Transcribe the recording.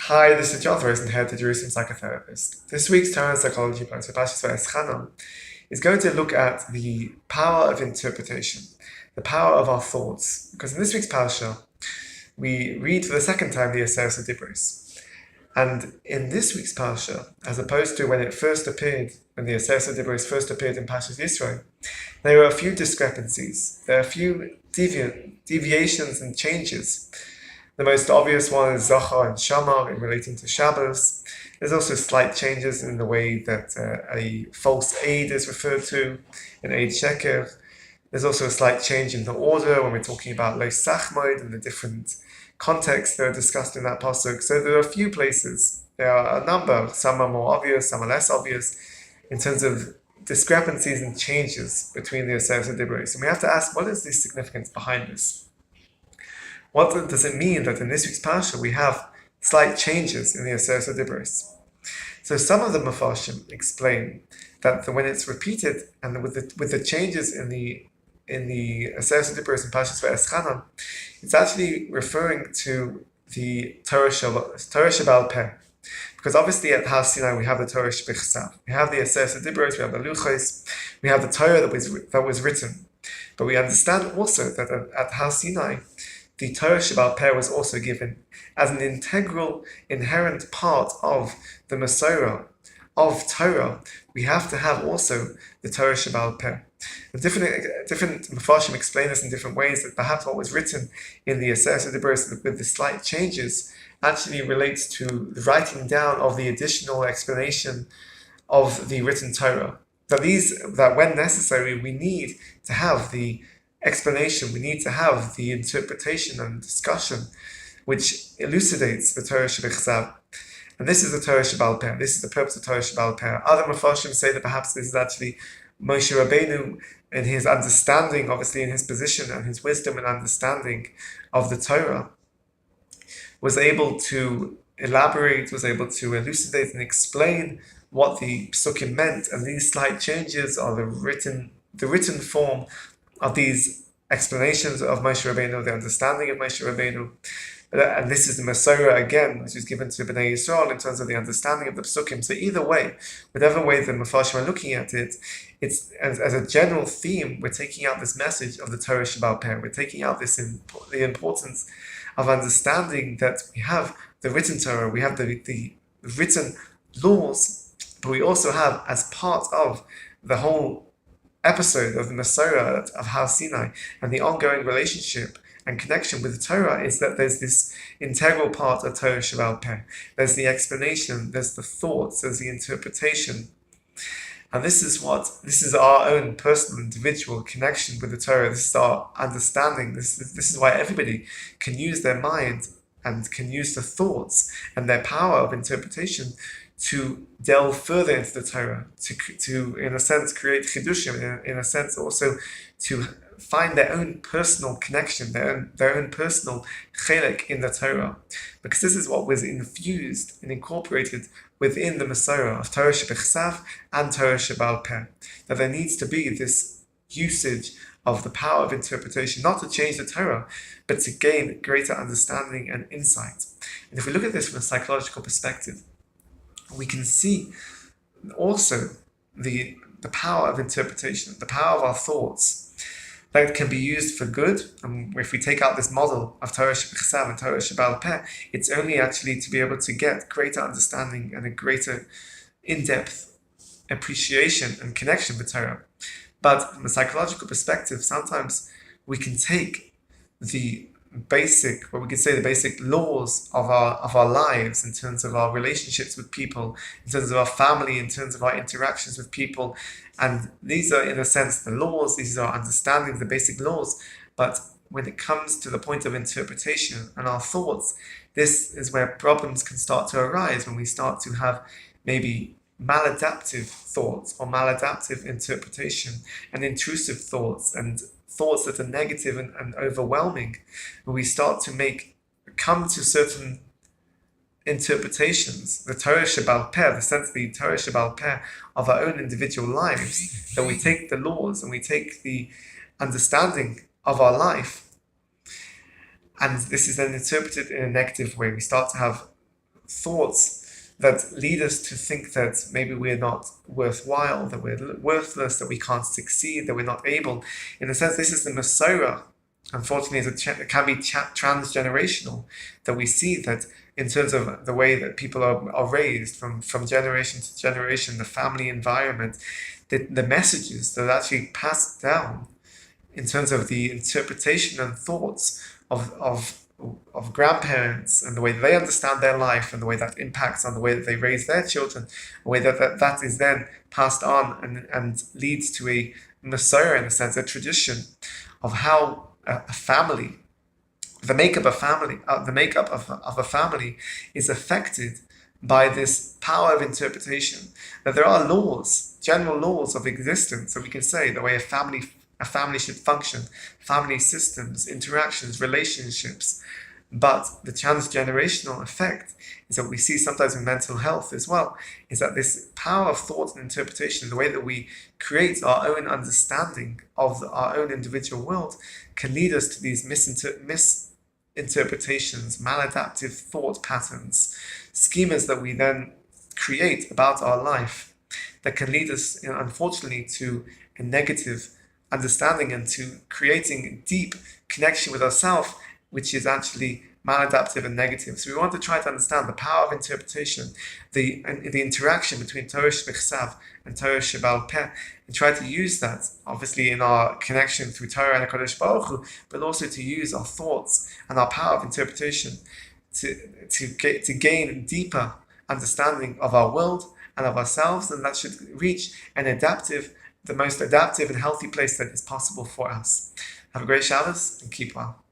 Hi, this is Jonathan Rosen, head to Jerusalem Psychotherapist. This week's Torah and Psychology class, Vaeschanan, is going to look at the power of interpretation, the power of our thoughts. Because in this week's parasha, we read for the second time the Aseret Dibros. And in this week's parasha, as opposed to when it first appeared, when the Aseret Dibros first appeared in Parshas Yisro, there are a few discrepancies. There are a few deviations and changes. The most obvious one is Zachar and Shamar in relating to Shabbos. There's also slight changes in the way that a false aid is referred to, an aid sheker. There's also a slight change in the order when we're talking about Lo Sachmoid and the different contexts that are discussed in that pasuk. So there are a few places. There are a number. Some are more obvious, some are less obvious, in terms of discrepancies and changes between the Aseret Dibros. And we have to ask, what is the significance behind this? What does it mean that in this week's parasha we have slight changes in the Aseret Dibros? So some of the Mefarshim explain that when it's repeated and with the changes in the Aseret Dibros in Parshas Vaeschanan, it's actually referring to the Torah Shebal Peh. Because obviously at Har Sinai we have the Torah Shebechsav, we have the Aseret Dibros, we have the Luchos, we have the Torah that was written. But we understand also that at Har Sinai the Torah Shebal Peh was also given as an integral, inherent part of the Masorah of Torah. We have to have also the Torah Shebal Peh. Different Mefarshim explain this in different ways, that perhaps what was written in the Aseret Dibros with the slight changes actually relates to the writing down of the additional explanation of the written Torah. That when necessary, we need to have the explanation, we need to have the interpretation and discussion which elucidates the Torah Shebechsav. And this is the Torah Shebal Peh. This is the purpose of Torah Shebal Peh. Other Mefarshim say that perhaps this is actually Moshe Rabbeinu, in his understanding, obviously in his position and his wisdom and understanding of the Torah, was able to elaborate, was able to elucidate and explain what the psukim meant, and these slight changes are the written form of these explanations of Moshe Rabbeinu, the understanding of Moshe Rabbeinu. And this is the Masorah again, which is given to Bnei Yisrael in terms of the understanding of the psukim. So either way, whatever way the Mefarshim are looking at it, it's as a general theme, we're taking out this message of the Torah Shebal Peh. We're taking out the importance of understanding that we have the written Torah, we have the written laws, but we also have, as part of the whole episode of the Masorah of Har Sinai and the ongoing relationship and connection with the Torah, is that there's this integral part of Torah Shebal Peh. There's the explanation, there's the thoughts, there's the interpretation. And this is our own personal, individual connection with the Torah. This is our understanding. This is why everybody can use their mind and can use the thoughts and their power of interpretation to delve further into the Torah, to in a sense create chidushim, in a sense also to find their own personal connection, their own personal chelek in the Torah, because this is what was infused and incorporated within the Masorah of Torah Shebechsav and Torah Shebal Peh. That there needs to be this usage of the power of interpretation, not to change the Torah, but to gain greater understanding and insight. And if we look at this from a psychological perspective, we can see also the power of interpretation, the power of our thoughts, that can be used for good. And if we take out this model of Torah Shebechsav and Torah Shebal Peh, it's only actually to be able to get greater understanding and a greater in-depth appreciation and connection with Torah. But from a psychological perspective, sometimes we can take the basic laws of our lives in terms of our relationships with people, in terms of our family, in terms of our interactions with people, and these are in a sense the laws, these are our understanding, the basic laws. But when it comes to the point of interpretation and our thoughts, this is where problems can start to arise, when we start to have maybe maladaptive thoughts or maladaptive interpretation and intrusive thoughts and thoughts that are negative and overwhelming, when we start to come to certain interpretations, the Torah Shebal Peh, the Torah Shebal Peh of our own individual lives, that we take the laws and we take the understanding of our life, and this is then interpreted in a negative way. We start to have thoughts that lead us to think that maybe we're not worthwhile, that we're worthless, that we can't succeed, that we're not able. In a sense, this is the Masorah. Unfortunately, it can be transgenerational, that we see that in terms of the way that people are raised from generation to generation, the family environment, the messages that are actually passed down in terms of the interpretation and thoughts of grandparents and the way they understand their life and the way that impacts on the way that they raise their children, the way that is then passed on and leads to a Masorah, in a sense, a tradition of how a family, the makeup of a family is affected by this power of interpretation. That there are laws, general laws of existence, that we can say the way a family should function, family systems, interactions, relationships. But the transgenerational effect is that we see sometimes in mental health as well, is that this power of thought and interpretation, the way that we create our own understanding of our own individual world, can lead us to these misinterpretations, maladaptive thought patterns, schemas that we then create about our life that can lead us, unfortunately, to a negative understanding and to creating deep connection with ourselves, which is actually maladaptive and negative. So we want to try to understand the power of interpretation, the interaction between Torah Shebechsav and Torah Shebal Peh, and try to use that, obviously, in our connection through Torah and HaKadosh Baruch Hu, but also to use our thoughts and our power of interpretation to gain deeper understanding of our world and of ourselves, and that should reach the most adaptive and healthy place that is possible for us. Have a great Shabbos and keep well.